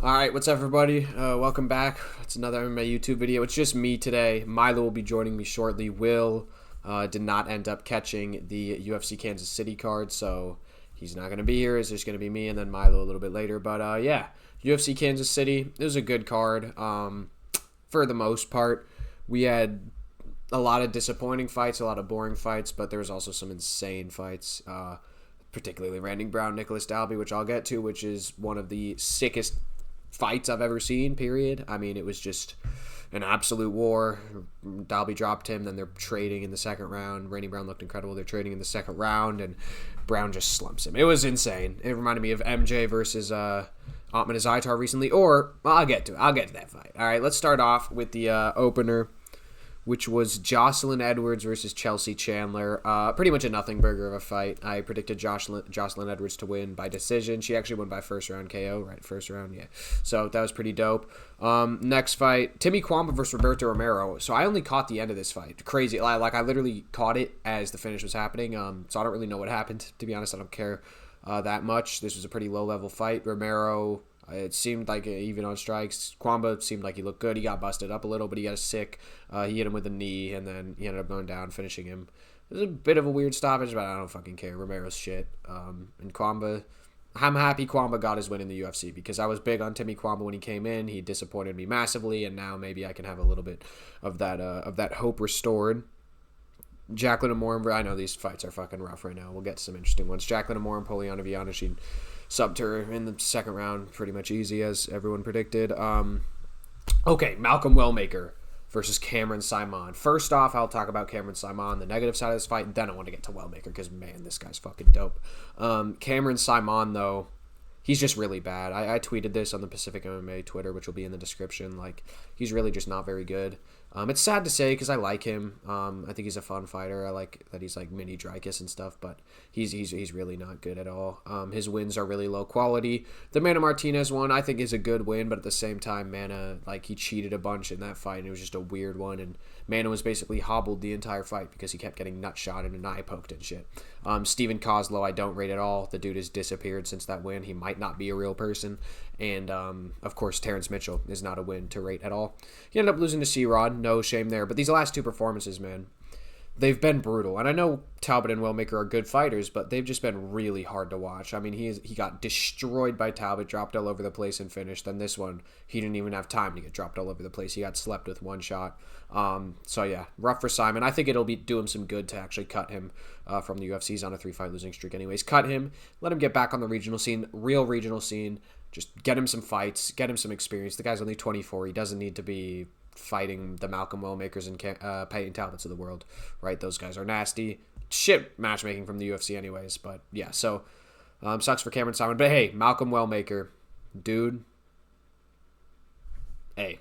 Alright, what's up everybody? Welcome back. It's another MMA YouTube video. It's just me today. Milo will be joining me shortly. Will did not end up catching the UFC Kansas City card, so he's not going to be here. It's just going to be me and then Milo a little bit later. But yeah, UFC Kansas City, it was a good card for the most part. We had a lot of disappointing fights, a lot of boring fights, but there was also some insane fights, particularly Randy Brown, Nicholas Dalby, which I'll get to, which is one of the sickest fights I've ever seen, period. I mean, it was just an absolute war. Dalby dropped him, then they're trading in the second round. Randy Brown looked incredible. They're trading in the second round, and Brown just slumps him. It was insane. It reminded me of MJ versus Otman Azaitar recently, or well, I'll get to that fight. All right, let's start off with the opener, which was Jocelyn Edwards versus Chelsea Chandler. Pretty much a nothing burger of a fight. I predicted Jocelyn Edwards to win by decision. She actually won by first round KO, right? First round, yeah. So that was pretty dope. Next fight, Timmy Kwamba versus Roberto Romero. So I only caught the end of this fight. Crazy. Like I literally caught it as the finish was happening. So I don't really know what happened. To be honest, I don't care that much. This was a pretty low-level fight. Romero... It seemed like even on strikes, Kwamba seemed like he looked good. He got busted up a little, but he got a sick. He hit him with a knee, and then he ended up going down, finishing him. It was a bit of a weird stoppage, but I don't fucking care. Romero's shit. And Kwamba, I'm happy Kwamba got his win in the UFC because I was big on Timmy Kwamba when he came in. He disappointed me massively, and now maybe I can have a little bit of that hope restored. Jacqueline Amore, I know these fights are fucking rough right now. We'll get to some interesting ones. Jacqueline Amore and Poliana Viana, she subbed her in the second round pretty much easy, as everyone predicted. Okay, Malcolm Wellmaker versus Cameron Simon. First off, I'll talk about Cameron Simon, the negative side of this fight, then I want to get to Wellmaker because, man, this guy's fucking dope. Cameron Simon, though, he's just really bad. I tweeted this on the Pacific MMA Twitter, which will be in the description. Like, he's really just not very good. It's sad to say because I like him. I think he's a fun fighter. I like that he's like mini Dreykus and stuff, but he's really not good at all. His wins are really low quality. The Mana Martinez one I think is a good win, but at the same time, Mana, like, he cheated a bunch in that fight, and it was just a weird one, and Mana was basically hobbled the entire fight because he kept getting nut shot and an eye poked and shit. Steven Kozlow I don't rate at all. The dude has disappeared since that win. He might not be a real person. And, of course, Terrence Mitchell is not a win to rate at all. He ended up losing to C-Rod. No shame there. But these last two performances, man, they've been brutal. And I know Talbot and Wellmaker are good fighters, but they've just been really hard to watch. I mean, he got destroyed by Talbot, dropped all over the place, and finished. Then this one, he didn't even have time to get dropped all over the place. He got slept with one shot. So, yeah, rough for Simon. I think it'll do him some good to actually cut him from the UFC. He's on a 3-fight losing streak anyways. Cut him. Let him get back on the regional scene, real regional scene. Just get him some fights, get him some experience. The guy's only 24. He doesn't need to be fighting the Malcolm Wellmakers and Peyton Talbots of the world, right? Those guys are nasty. Shit matchmaking from the UFC anyways, but yeah, so sucks for Cameron Simon. But hey, Malcolm Wellmaker, dude, hey,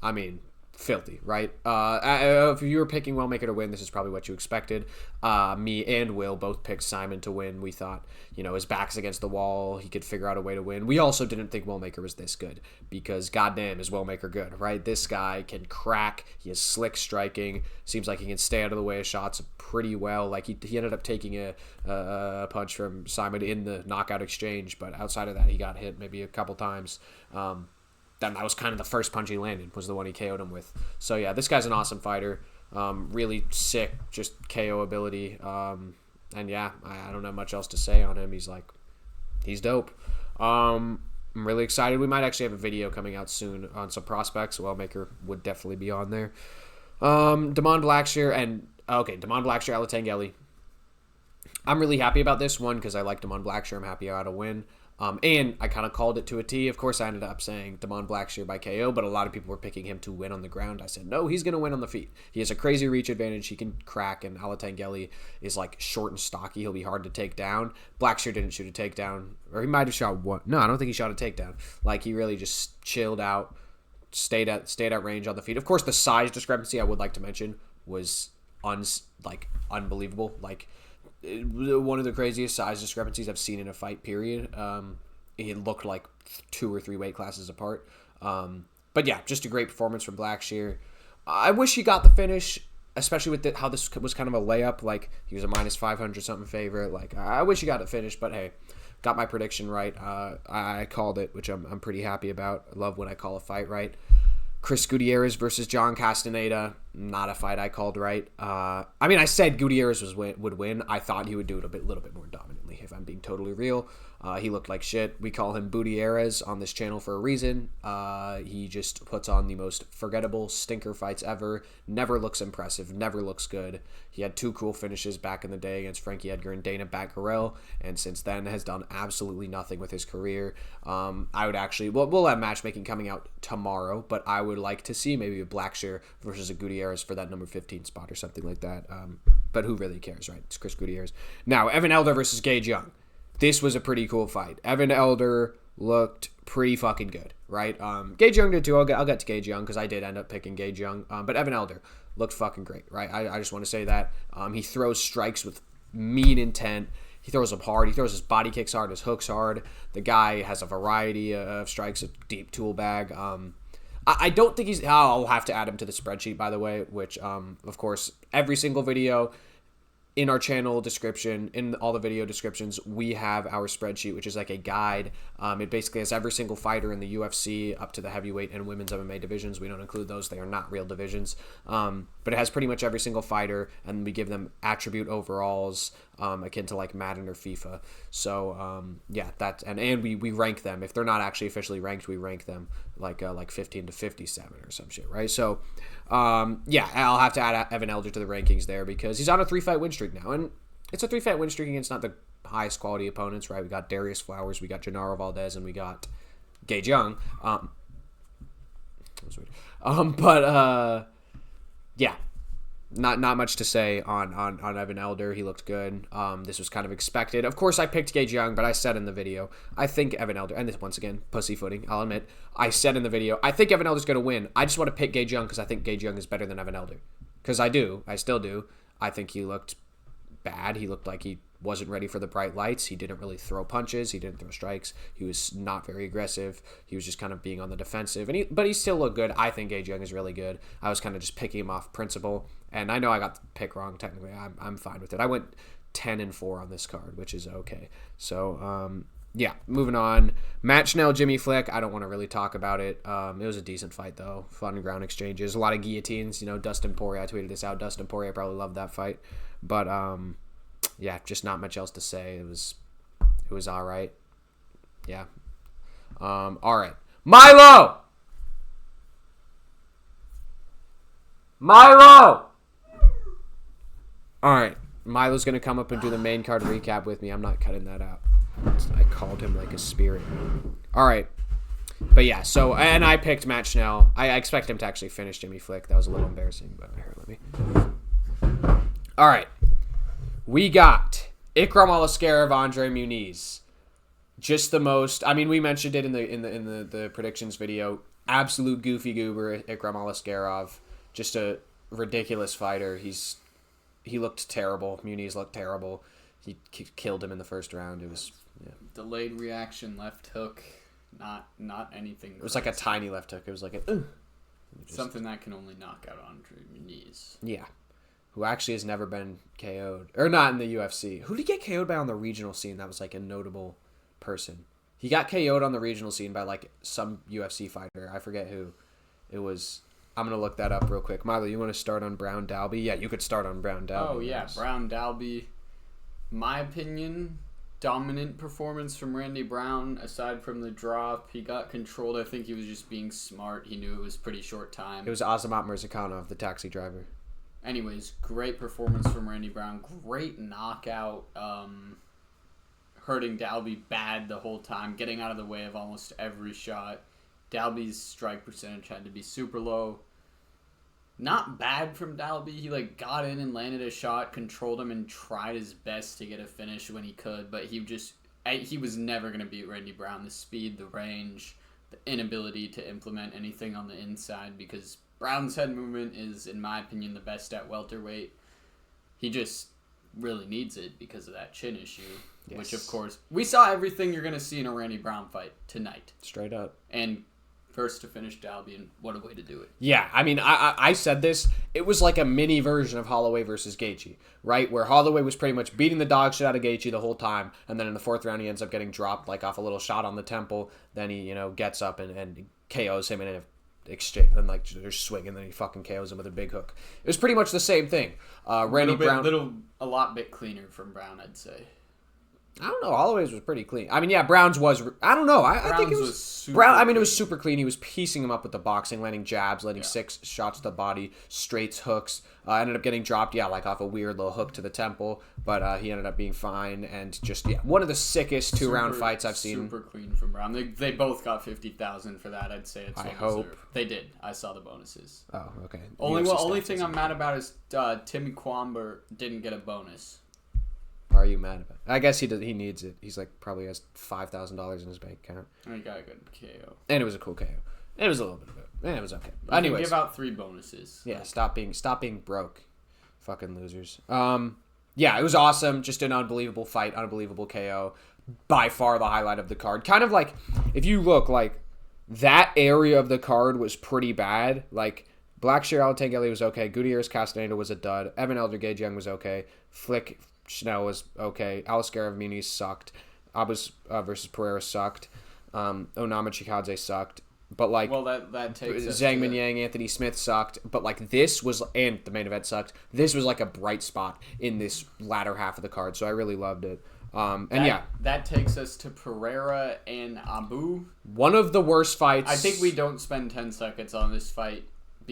I mean, filthy, right? If you were picking Wellmaker to win, this is probably what you expected. Me and Will both picked Simon to win. We thought, his back's against the wall. He could figure out a way to win. We also didn't think Wellmaker was this good because goddamn is Wellmaker good, right? This guy can crack. He has slick striking. Seems like he can stay out of the way of shots pretty well. Like he ended up taking a punch from Simon in the knockout exchange, but outside of that, he got hit maybe a couple times. Then that was kind of the first punch he landed, was the one he KO'd him with. So yeah, this guy's an awesome fighter. Really sick, just KO ability. And yeah, I don't have much else to say on him. He's dope. I'm really excited. We might actually have a video coming out soon on some prospects. Wellmaker would definitely be on there. Damon Blackshear, Alatangeli. I'm really happy about this one because I like Damon Blackshear. I'm happy I had a win. And I kind of called it to a T. Of course, I ended up saying Damon Blackshear by KO, but a lot of people were picking him to win on the ground. I said, no, he's going to win on the feet. He has a crazy reach advantage. He can crack, and Alatangeli is like short and stocky. He'll be hard to take down. Blackshear didn't shoot a takedown, or he might have shot one. No, I don't think he shot a takedown. Like, he really just chilled out, stayed at range on the feet. Of course, the size discrepancy I would like to mention was unbelievable. Like, one of the craziest size discrepancies I've seen in a fight, period. It looked like 2 or 3 weight classes apart. But yeah, just a great performance from Blackshear. I wish he got the finish, especially with how this was kind of a layup. Like, he was a minus 500 something favorite. Like, I wish he got the finish, but hey, got my prediction right. I called it, which I'm pretty happy about. I love when I call a fight right. Chris Gutierrez versus John Castaneda, not a fight I called right. I mean, I said Gutierrez would win. I thought he would do it a little bit more dominantly, if I'm being totally real. He looked like shit. We call him Gutierrez on this channel for a reason. He just puts on the most forgettable stinker fights ever. Never looks impressive. Never looks good. He had 2 cool finishes back in the day against Frankie Edgar and Dana Batgarel, and since then has done absolutely nothing with his career. I would actually, we'll have matchmaking coming out tomorrow, but I would like to see maybe a Blackshear versus a Gutierrez for that number 15 spot or something like that. But who really cares, right? It's Chris Gutierrez. Now, Evan Elder versus Gage Young. This was a pretty cool fight. Evan Elder looked pretty fucking good, right? Gage Young did too. I'll get to Gage Young because I did end up picking Gage Young. But Evan Elder looked fucking great, right? I just want to say that. He throws strikes with mean intent. He throws them hard. He throws his body kicks hard, his hooks hard. The guy has a variety of strikes, a deep tool bag. I don't think he's... I'll have to add him to the spreadsheet, by the way, which, of course, every single video... In our channel description, in all the video descriptions, we have our spreadsheet, which is like a guide. It basically has every single fighter in the UFC up to the heavyweight and women's MMA divisions. We don't include those. They are not real divisions. But it has pretty much every single fighter, and we give them attribute overalls akin to like Madden or FIFA. So, yeah, that and we rank them. If they're not actually officially ranked, we rank them like 15 to 57 or some shit, right? So, yeah, I'll have to add Evan Elder to the rankings there because he's on a 3-fight win streak now, and it's a 3-fight win streak against not the highest quality opponents, right? We got Darius Flowers, we got Genaro Valdez, and we got Gage Young. That was weird. Yeah. Not much to say on Evan Elder. He looked good. This was kind of expected. Of course, I picked Gage Young, but I said in the video, I think Evan Elder, and this once again, pussyfooting, I'll admit, I said in the video, I think Evan Elder's going to win. I just want to pick Gage Young because I think Gage Young is better than Evan Elder. Because I do. I still do. I think he looked bad. He looked like he wasn't ready for the bright lights. He didn't really throw punches. He didn't throw strikes. He was not very aggressive. He was just kind of being on the defensive. But he still looked good. I think Gage Young is really good. I was kind of just picking him off principle. And I know I got the pick wrong technically. I'm fine with it. I went 10-4 on this card, which is okay. So, yeah, moving on. Matt Schnell, Jimmy Flick. I don't want to really talk about it. It was a decent fight, though. Fun ground exchanges. A lot of guillotines. You know, Dustin Poirier. I tweeted this out. Dustin Poirier probably loved that fight. But, yeah, just not much else to say. It was all right. Yeah. All right. Milo! All right. Milo's going to come up and do the main card recap with me. I'm not cutting that out. I called him like a spirit. All right. But yeah, so, and I picked Matt Schnell. I expect him to actually finish Jimmy Flick. That was a little embarrassing, but here, let me. All right. We got Ikram Aliskerov, Andre Muniz. Just the most, I mean, we mentioned it in the predictions video. Absolute goofy goober, Ikram Aliskerov. Just a ridiculous fighter. He looked terrible. Muniz looked terrible. He killed him in the first round. It was delayed reaction left hook, not anything. It was like a tiny left hook. It was like a something that can only knock out Andre Muniz. Yeah, who actually has never been KO'd or not in the UFC. Who did he get KO'd by on the regional scene? That was like a notable person. He got KO'd on the regional scene by like some UFC fighter. I forget who. It was. I'm going to look that up real quick. Milo, you want to start on Brown Dalby? Yeah, you could start on Brown Dalby. Oh, yeah, Brown Dalby. My opinion, dominant performance from Randy Brown. Aside from the drop, he got controlled. I think he was just being smart. He knew it was pretty short time. It was Azamat Mirzakhanov, the taxi driver. Anyways, great performance from Randy Brown. Great knockout. Hurting Dalby bad the whole time. Getting out of the way of almost every shot. Dalby's strike percentage had to be super low. Not bad from Dalby. He got in and landed a shot, controlled him, and tried his best to get a finish when he could. But he was never going to beat Randy Brown. The speed, the range, the inability to implement anything on the inside because Brown's head movement is, in my opinion, the best at welterweight. He just really needs it because of that chin issue. Yes. Which, of course, we saw everything you're going to see in a Randy Brown fight tonight. Straight up. And First to finish Dalby, and what a way to do it. Yeah, I mean, I said this. It was like a mini version of Holloway versus Gaethje, right? Where Holloway was pretty much beating the dog shit out of Gaethje the whole time, and then in the 4th round he ends up getting dropped like off a little shot on the temple. Then he, gets up and KOs him in an exchange, and like they're swinging, and then he fucking KOs him with a big hook. It was pretty much the same thing. Randy Brown, a lot bit cleaner from Brown, I'd say. I don't know. Holloway's was pretty clean. I mean, yeah, Brown's was. I don't know. I think it was super Brown. I mean, clean. it was super clean. He was piecing him up with the boxing, landing jabs, landing 6 shots to the body, straights, hooks. Ended up getting dropped, like off a weird little hook to the temple, but he ended up being fine and just one of the sickest 2-round fights I've seen. Super clean from Brown. They both got 50,000 for that. I'd say it's. I hope deserved. They did. I saw the bonuses. Oh, okay. Only thing I'm mad about is Timmy Kwamber didn't get a bonus. Why are you mad about it? I guess he needs it. He's like probably has $5,000 in his bank account. And he got a good KO. And it was a cool KO. It was a little bit of it. And it was okay. Anyways, give out 3 bonuses. Yeah, stop being broke, fucking losers. Yeah, it was awesome. Just an unbelievable fight, unbelievable KO. By far the highlight of the card. Kind of like if you look like that area of the card was pretty bad. Like Blackshear Alatangeli was okay. Gutierrez Castaneda was a dud. Evan Elder Gage Young was okay. Flick Chanel was okay. Alistair Muniz sucked. Abus versus Pereira sucked. Onama Chikadze sucked. But like, well, that takes Zhang Minyang, Anthony Smith sucked. But like this was, and the main event sucked. This was like a bright spot in this latter half of the card. So I really loved it. That takes us to Pereira and Abu. One of the worst fights. I think we don't spend 10 seconds on this fight.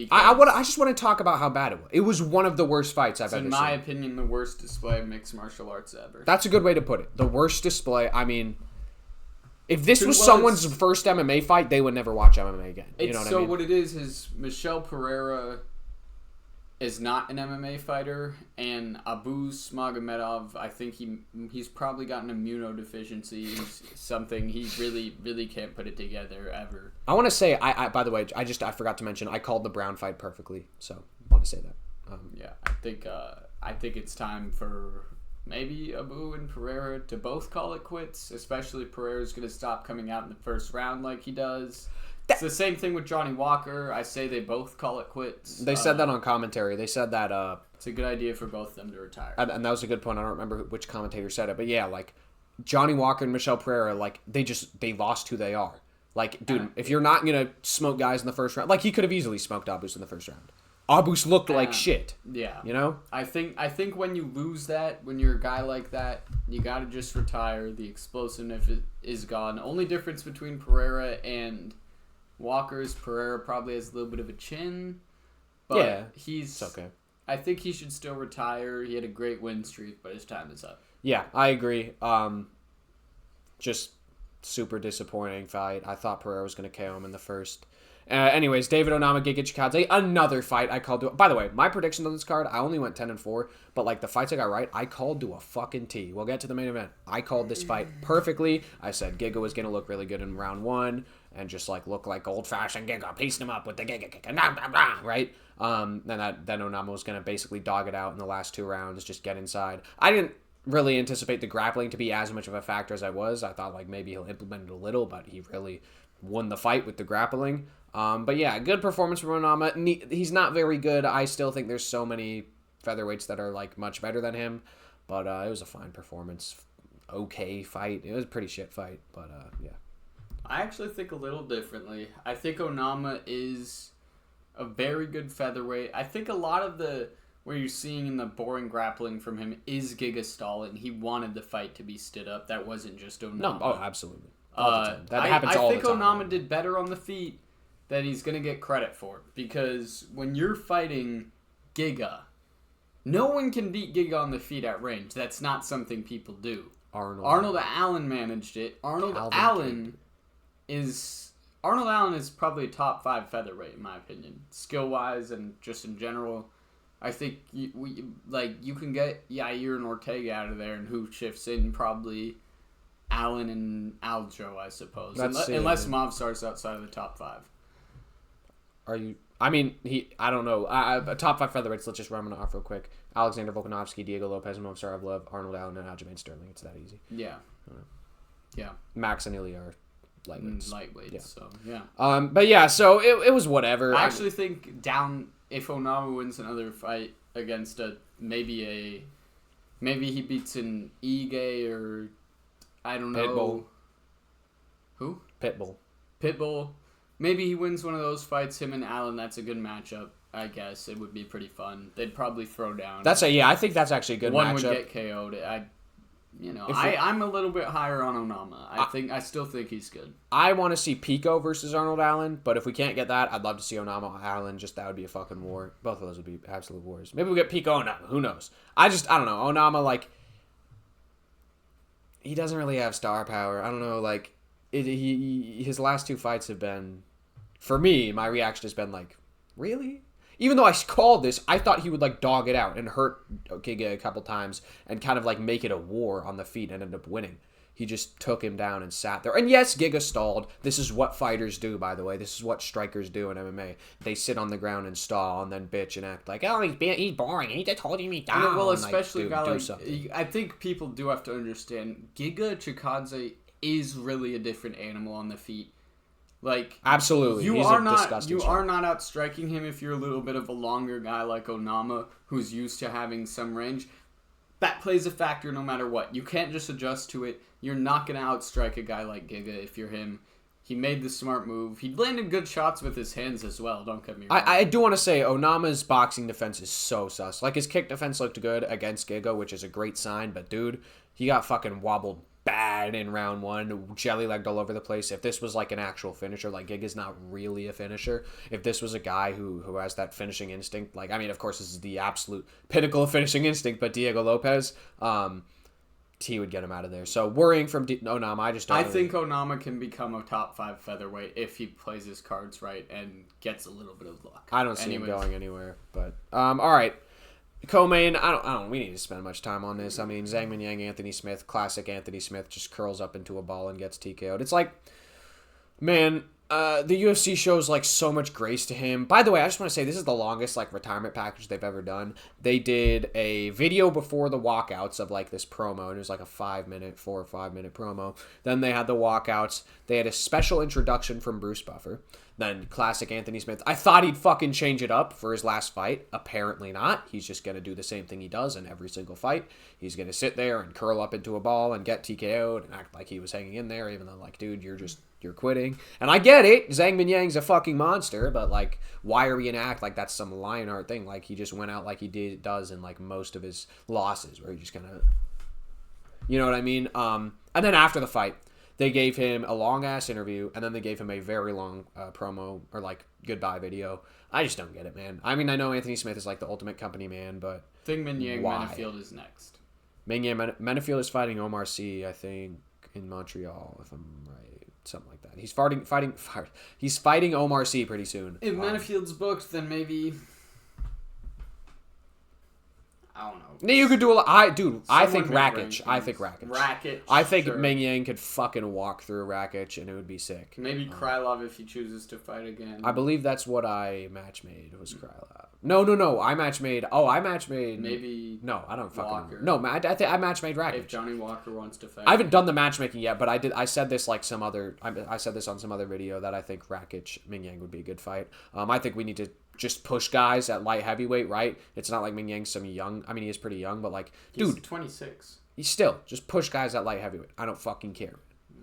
I just want to talk about how bad it was. It was one of the worst fights I've ever seen. In my opinion, the worst display of mixed martial arts ever. That's a good way to put it. The worst display. I mean, if this was someone's first MMA fight, they would never watch MMA again. You know what I mean? So what it is Michel Pereira is not an MMA fighter, and Abu Smagomedov, I think he's probably got an immunodeficiency, something he really can't put it together ever. I want to say, I by the way, I forgot to mention, I called the Brown fight perfectly, so I want to say that. I think it's time for maybe Abu and Pereira to both call it quits, especially Pereira's going to stop coming out in the first round like he does. It's the same thing with Johnny Walker. I say they both call it quits. They said that on commentary. They said that it's a good idea for both of them to retire. And that was a good point. I don't remember which commentator said it, but yeah, like Johnny Walker and Michel Pereira, like they lost who they are. Like, dude, if you're not gonna smoke guys in the first round, like he could have easily smoked Abus in the first round. Abus looked like shit. Yeah, you know. I think when you lose that, when you're a guy like that, you gotta just retire. The explosiveness is gone. Only difference between Pereira and Walker's, Pereira probably has a little bit of a chin, but it's okay. I think he should still retire. He had a great win streak, but his time is up. Yeah, I agree. Just super disappointing fight. I thought Pereira was going to KO him in the first. Anyways, David Onama, Giga Chikadze, another fight I called to. By the way, my prediction on this card, I only went 10-4, but like the fights I got right, I called to a fucking T. We'll get to the main event. I called this fight perfectly. I said Giga was going to look really good in round 1 and just like look like old-fashioned Giga, piecing him up with the Giga kick, right? Then Onama was going to basically dog it out in the last 2 rounds, just get inside. I didn't really anticipate the grappling to be as much of a factor as I was. I thought like maybe he'll implement it a little, but he really won the fight with the grappling. But yeah, good performance from Onama. He's not very good. I still think there's so many featherweights that are like much better than him, but it was a fine performance. Okay fight. It was a pretty shit fight, but yeah. I actually think a little differently. I think Onama is a very good featherweight. I think a lot of where you're seeing in the boring grappling from him is Giga stalling. He wanted the fight to be stood up. That wasn't just Onama. No, absolutely. All the time. That happens all the time. I think Onama did better on the feet than he's going to get credit for. Because when you're fighting Giga, no one can beat Giga on the feet at range. That's not something people do. Arnold Allen managed it. Arnold Allen is probably a top 5 featherweight in my opinion, skill wise and just in general. I think you can get Yair and Ortega out of there, and who shifts in probably Allen and Aljo, I suppose, unless Movsar's outside of the top 5. Are you? I mean, I don't know. Top 5 featherweights. Let's just run them off real quick. Alexander Volkanovski, Diego Lopez, Movsar Evloev, Arnold Allen, and Aljamain Sterling. It's that easy. Yeah. Yeah. Max and Ilya are lightweights. Lightweights, Yeah. so yeah. But yeah, so it was whatever. I actually think if Onama wins another fight against maybe he beats an Ige or I don't know. Pitbull. Who? Pitbull. Maybe he wins one of those fights, him and Allen, that's a good matchup. I guess it would be pretty fun. They'd probably throw down. I think that's actually a good one matchup. One would get KO'd. I'm a little bit higher on Onama. I still think he's good. I want to see Pico versus Arnold Allen, but if we can't get that, I'd love to see Onama Allen. Just that would be a fucking war. Both of those would be absolute wars. Maybe we get Pico Onama. Who knows? I don't know. Onama, he doesn't really have star power. I don't know. His last 2 fights have been, for me, my reaction has been really? Even though I called this, I thought he would dog it out and hurt Giga a couple times and kind of make it a war on the feet and end up winning. He just took him down and sat there. And yes, Giga stalled. This is what fighters do, by the way. This is what strikers do in MMA. They sit on the ground and stall and then bitch and act like, oh, he's boring. He just holding me down. Yeah, well, especially something. I think people do have to understand, Giga Chikadze is really a different animal on the feet. Absolutely, you are not outstriking him if you're a little bit of a longer guy like Onama, who's used to having some range. That plays a factor no matter what. You can't just adjust to it. You're not going to outstrike a guy like Giga if you're him. He made the smart move. He landed good shots with his hands as well. Don't get me wrong. I do want to say Onama's boxing defense is so sus. His kick defense looked good against Giga, which is a great sign. But dude, he got fucking wobbled bad in round 1, jelly-legged all over the place. If this was an actual finisher, Giga's not really a finisher. If this was a guy who has that finishing instinct, of course this is the absolute pinnacle of finishing instinct, but Diego Lopez, he would get him out of there. So worrying from Onama, I just don't I think Onama can become a top 5 featherweight if he plays his cards right and gets a little bit of luck. I don't see him going anywhere, but all right. Co-main, I don't. We need to spend much time on this. Zhang Minyang, Anthony Smith, classic Anthony Smith, just curls up into a ball and gets TKO'd. It's man, the UFC shows so much grace to him. By the way, I just want to say this is the longest retirement package they've ever done. They did a video before the walkouts of this promo, and it was a 4 or 5 minute promo. Then they had the walkouts. They had a special introduction from Bruce Buffer. Then classic Anthony Smith. I thought he'd fucking change it up for his last fight. Apparently not. He's just going to do the same thing he does in every single fight. He's going to sit there and curl up into a ball and get TKO'd and act like he was hanging in there, even though, dude, you're quitting. And I get it. Zhang Minyang's a fucking monster, but, why reenact like that's some Lionheart thing? He just went out like he does in, most of his losses, where he just kind of... You know what I mean? And then after the fight, they gave him a long-ass interview, and then they gave him a very long promo, or, goodbye video. I just don't get it, man. I know Anthony Smith is, the ultimate company man, but I think Menefield is next. Menefield is fighting Omar Sy, I think, in Montreal, if I'm right. Something like that. He's fighting Omar Sy pretty soon. If Menefield's booked, then maybe... I don't know. You could do a lot. I think Rakic. Rakic. I think Meng Yang could fucking walk through Rakic and it would be sick. Maybe Krylov if he chooses to fight again. I believe that's what I match made was Krylov. No. I match made. Maybe. No, I don't fucking. Walker. No, I match made Rakic. If Johnny Walker wants to fight. I haven't done the matchmaking yet, but I did. I said this I said this on some other video that I think Rakic Meng Yang would be a good fight. I think we need to just push guys at light heavyweight, right? It's not like Meng Yang's some young. He is pretty young, but he's dude, 26. He's still just push guys at light heavyweight. I don't fucking care.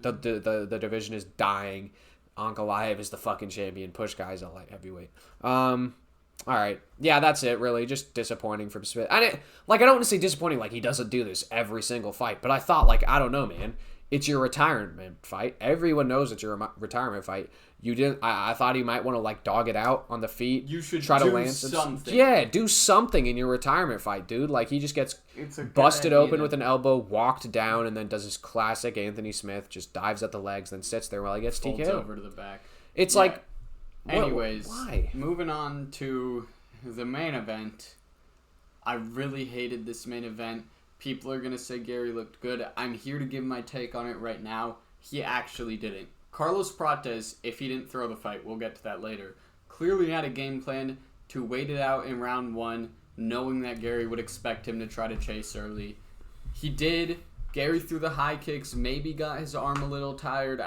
The division is dying. Ankalaev is the fucking champion. Push guys at light heavyweight. All right, yeah, that's it. Really, just disappointing from Smith. I don't want to say disappointing. He doesn't do this every single fight, but I thought I don't know, man. It's your retirement fight. Everyone knows it's your retirement fight. You didn't. I thought he might want to dog it out on the feet. You should try to do land something. Yeah, do something in your retirement fight, dude. He just gets busted open with an elbow, walked down, and then does his classic Anthony Smith, just dives at the legs, then sits there while he gets TKO'd. over to the back. It's anyways, why? Moving on to the main event. I really hated this main event. People are going to say Gary looked good. I'm here to give my take on it right now. He actually didn't. Carlos Prates, if he didn't throw the fight, we'll get to that later, clearly had a game plan to wait it out in round 1, knowing that Gary would expect him to try to chase early. He did. Gary threw the high kicks, maybe got his arm a little tired.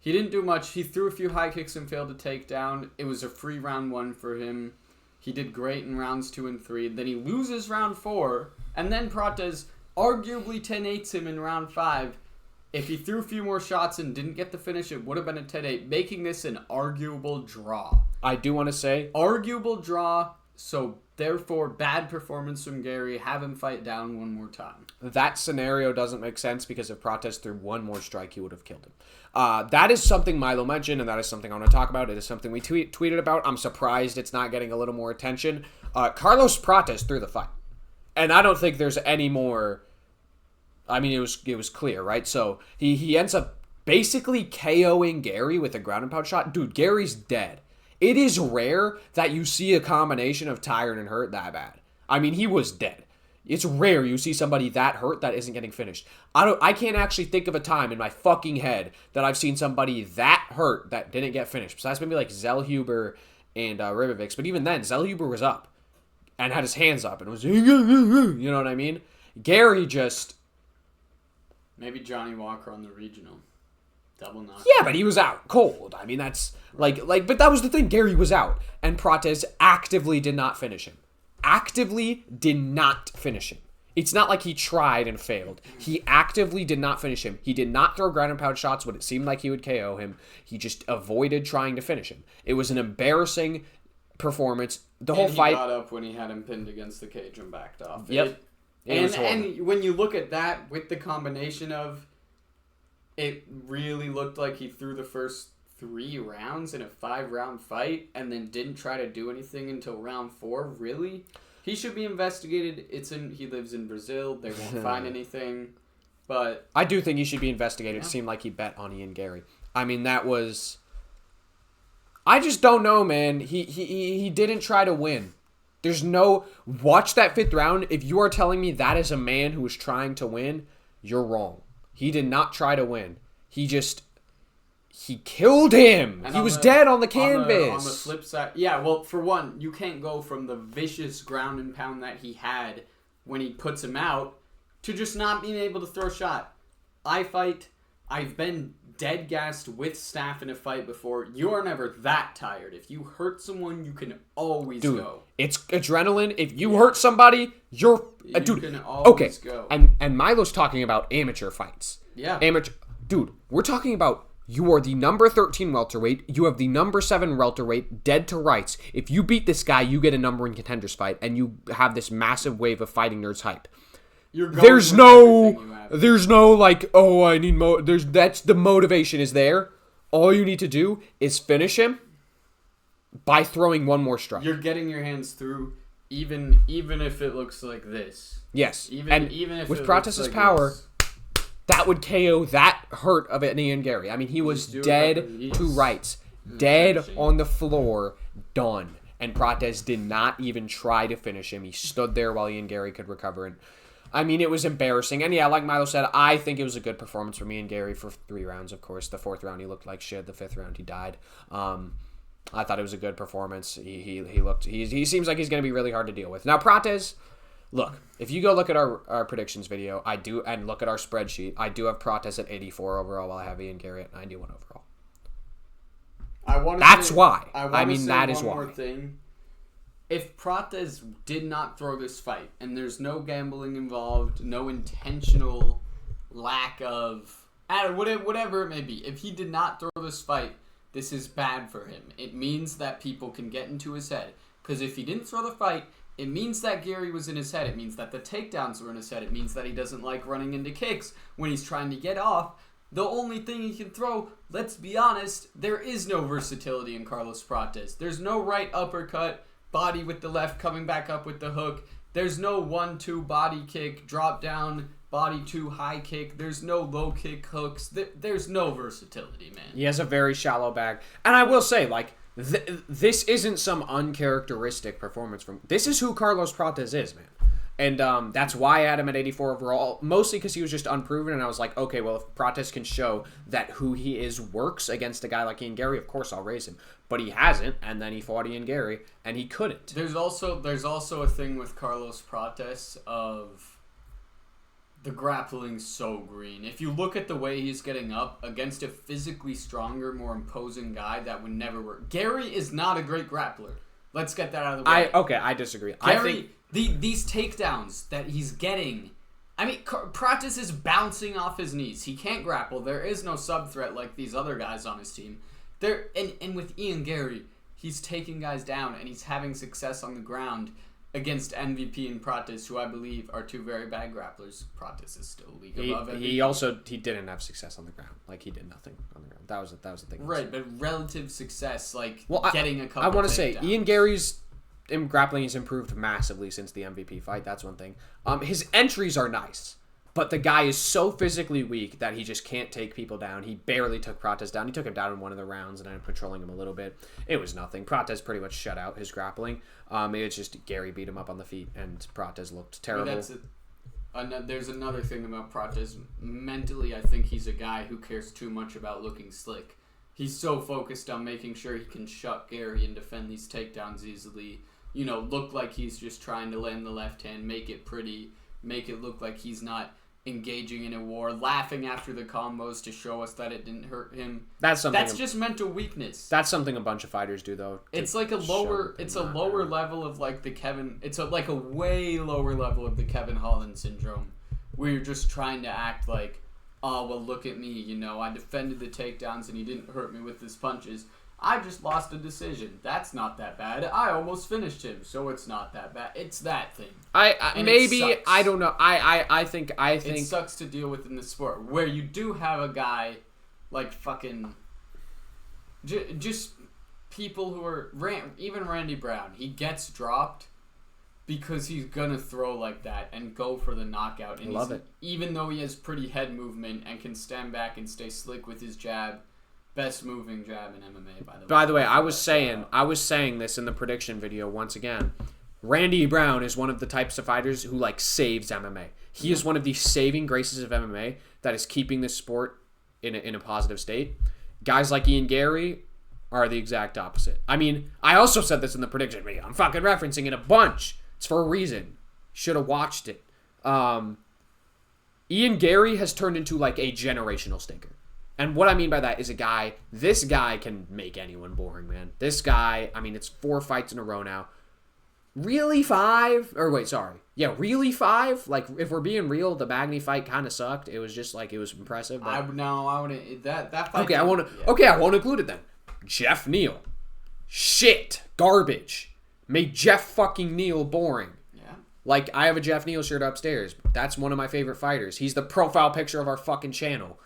He didn't do much. He threw a few high kicks and failed to take down. It was a free round 1 for him. He did great in rounds 2 and 3. Then he loses round 4. And then Prates arguably 10-8s him in round 5. If he threw a few more shots and didn't get the finish, it would have been a 10-8, making this an arguable draw. I do want to say... Arguable draw, so therefore bad performance from Gary. Have him fight down one more time. That scenario doesn't make sense because if Prates threw one more strike, he would have killed him. That is something Milo mentioned, and that is something I want to talk about. It is something we tweeted about. I'm surprised it's not getting a little more attention. Carlos Prates threw the fight. And I don't think there's any more... I mean, it was clear, right? So he ends up basically KOing Gary with a ground and pound shot. Dude, Gary's dead. It is rare that you see a combination of tired and hurt that bad. I mean, he was dead. It's rare you see somebody that hurt that isn't getting finished. I can't actually think of a time in my fucking head that I've seen somebody that hurt that didn't get finished. Besides maybe like Zellhuber and Ribovics. But even then, Zellhuber was up and had his hands up and was, you know what I mean? Gary just... Maybe Johnny Walker on the regional. Double knock. Yeah, but he was out cold. I mean, that's like, but that was the thing. Gary was out, and Prates actively did not finish him. Actively did not finish him. It's not like he tried and failed. He actively did not finish him. He did not throw ground and pound shots when it seemed like he would KO him. He just avoided trying to finish him. It was an embarrassing performance. The whole fight. He got up when he had him pinned against the cage and backed off. Yep. And when you look at that with the combination of, it really looked like he threw the first 3 rounds in a 5-round fight and then didn't try to do anything until round 4. Really? He should be investigated. He lives in Brazil. They won't find anything. But I do think he should be investigated. Yeah. It seemed like he bet on Ian Gary. I mean, that was... I just don't know, man. He didn't try to win. There's no... Watch that 5th round. If you are telling me that is a man who was trying to win, you're wrong. He did not try to win. He killed him. And he was dead on the canvas. On the flip side... Yeah, well, for one, you can't go from the vicious ground and pound that he had when he puts him out to just not being able to throw a shot. I've been dead gassed with staff in a fight before. You are never that tired. If you hurt someone, you can always go. It's adrenaline. If you hurt somebody, you can always go. And Milo's talking about amateur fights. Yeah. Dude, we're talking about you are the number 13 welterweight. You have the number 7 welterweight dead to rights. If you beat this guy, you get a number in contenders fight, and you have this massive wave of fighting nerds hype. There's no like, oh, I need that's the motivation is there. All you need to do is finish him by throwing one more strike. You're getting your hands through, even if it looks like this. Yes, even if with Prates' power, that would KO that hurt of an Ian Gary. I mean, he was dead to rights, dead on the floor, done. And Prates did not even try to finish him. He stood there while Ian Gary could recover. And I mean, it was embarrassing. And yeah, like Milo said, I think it was a good performance from Ian Gary for 3 rounds, of course. The 4th round, he looked like shit. The 5th round, he died. I thought it was a good performance. He seems like he's going to be really hard to deal with. Now, Prates, look, if you go look at our predictions video, and look at our spreadsheet, I do have Prates at 84 overall, while I have Ian Gary at 91 overall. That's why. I mean, that is why. One more thing. If Prates did not throw this fight, and there's no gambling involved, no intentional lack of... whatever it may be, if he did not throw this fight, this is bad for him. It means that people can get into his head. Because if he didn't throw the fight, it means that Gary was in his head. It means that the takedowns were in his head. It means that he doesn't like running into kicks when he's trying to get off. The only thing he can throw, let's be honest, there is no versatility in Carlos Prates. There's no right uppercut, body with the left, coming back up with the hook. There's no 1-2 body kick, drop down, body 2 high kick. There's no low kick hooks. There's no versatility, man. He has a very shallow bag. And I will say, like, this isn't some uncharacteristic performance from... This is who Carlos Prates is, man. And that's why I had him at 84 overall, mostly because he was just unproven, and I was like, okay, well, if Prates can show that who he is works against a guy like Ian Gary, of course I'll raise him. But he hasn't, and then he fought Ian Gary, and he couldn't. There's also a thing with Carlos Prates of The grappling's so green. If you look at the way he's getting up against a physically stronger, more imposing guy, that would never work. Gary is not a great grappler. Let's get that out of the way. I disagree. Gary, these takedowns that he's getting... I mean, Prates is bouncing off his knees. He can't grapple. There is no sub-threat like these other guys on his team. And with Ian Gary, he's taking guys down, and he's having success on the ground against MVP and Prates, who I believe are two very bad grapplers. Prates is still league above MVP. He didn't have success on the ground. Like, he did nothing on the ground. That was the thing. Right, but relative success, getting a couple I want to takedowns. say, Ian Gary's grappling has improved massively since the MVP fight. That's one thing. His entries are nice, but the guy is so physically weak that he just can't take people down. He barely took Prates down. He took him down in one of the rounds and ended up controlling him a little bit. It was nothing. Prates pretty much shut out his grappling. It's just Gary beat him up on the feet, and Prates looked terrible. There's another thing about Prates. Mentally, I think he's a guy who cares too much about looking slick. He's so focused on making sure he can shut Gary and defend these takedowns easily. Look like he's just trying to land the left hand, make it pretty, make it look like he's not engaging in a war, laughing after the combos to show us that it didn't hurt him. That's just mental weakness. That's something a bunch of fighters do, though. It's like a lower level of like the Kevin. It's like a way lower level of the Kevin Holland syndrome, where you're just trying to act like, oh well, look at me. I defended the takedowns and he didn't hurt me with his punches. I just lost a decision. That's not that bad. I almost finished him, so it's not that bad. It's that thing. I don't know. I think it sucks to deal with in the sport where you do have a guy like fucking just people who are even Randy Brown. He gets dropped because he's gonna throw like that and go for the knockout. And love it. Even though he has pretty head movement and can stand back and stay slick with his jab. Best moving jab in MMA, by the way. By the way, I was saying this in the prediction video once again. Randy Brown is one of the types of fighters who saves MMA. He is one of the saving graces of MMA that is keeping this sport in a positive state. Guys like Ian Gary are the exact opposite. I mean, I also said this in the prediction video. I'm fucking referencing it a bunch. It's for a reason. Should have watched it. Ian Gary has turned into a generational stinker. And what I mean by that is this guy can make anyone boring, man. This guy, it's 4 fights in a row now. Really 5? Or wait, sorry. Yeah, really 5? If we're being real, the Magny fight kind of sucked. It was just it was impressive. But... I wouldn't. That fight. Okay, I won't include it then. Jeff Neal. Shit. Garbage. Made Jeff fucking Neal boring. Yeah. I have a Jeff Neal shirt upstairs. That's one of my favorite fighters. He's the profile picture of our fucking channel.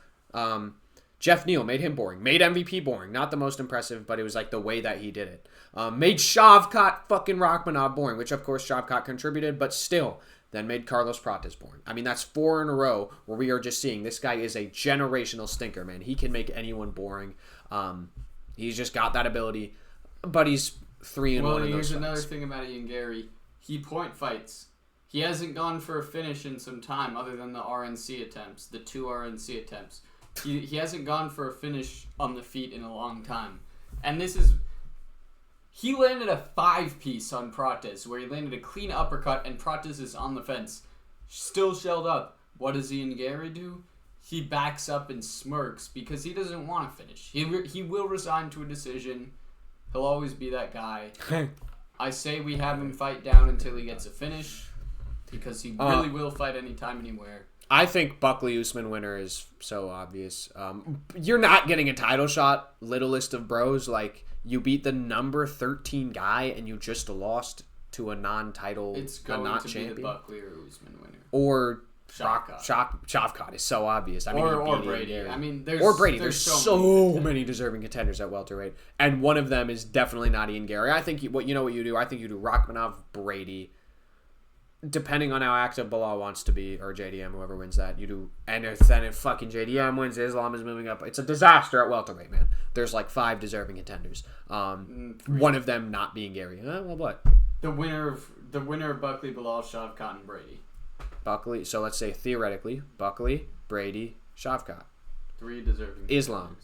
Jeff Neal made him boring. Made MVP boring. Not the most impressive, but it was the way that he did it. Made Shavkat fucking Rachmanov boring, which of course Shavkat contributed, but still. Then made Carlos Prates boring. That's 4 in a row where we are just seeing this guy is a generational stinker, man. He can make anyone boring. He's just got that ability, but he's 3-1 in those fights. Here's another thing about Ian Gary. He point fights. He hasn't gone for a finish in some time other than the RNC attempts, the 2 RNC attempts. He hasn't gone for a finish on the feet in a long time. And he landed a 5-piece on Prates, where he landed a clean uppercut and Prates is on the fence. Still shelled up. What does Ian Gary do? He backs up and smirks because he doesn't want to finish. He will resign to a decision. He'll always be that guy. I say we have him fight down until he gets a finish because he really will fight anytime, anywhere. I think Buckley Usman winner is so obvious. You're not getting a title shot, littlest of bros. You beat the number 13 guy and you just lost to a non-title, it's going not to champion. Be the Buckley or Usman winner. Or Shavkat. Shavkat is so obvious. Or Brady. There's so many deserving contenders at welterweight, and one of them is definitely not Ian Gary. I think what you do. I think you do Rachmanov, Brady. Depending on how active Bilal wants to be, or JDM, whoever wins that, you do. And then if fucking JDM wins, Islam is moving up. It's a disaster at welterweight, man. There's 5 deserving contenders. One of them not being Gary. Well, what? The winner of Buckley, Bilal, Shavkat, and Brady. Buckley. So let's say theoretically, Buckley, Brady, Shavkat. 3 deserving. Islam.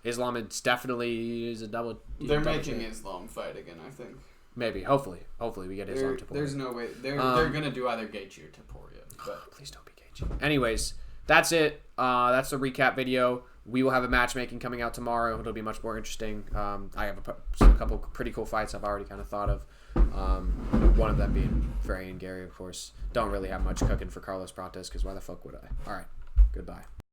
Islam is definitely a double. They're making Islam fight again, I think. Maybe, hopefully we get Islam Topuria. There's no way they're gonna do either Gaethje or Topuria. But Please don't be cagey. Anyways, that's it. That's the recap video. We will have a matchmaking coming out tomorrow. It'll be much more interesting. I have a couple pretty cool fights I've already kind of thought of. One of them being Frey and Gary, of course. Don't really have much cooking for Carlos Prates because why the fuck would I? All right. Goodbye.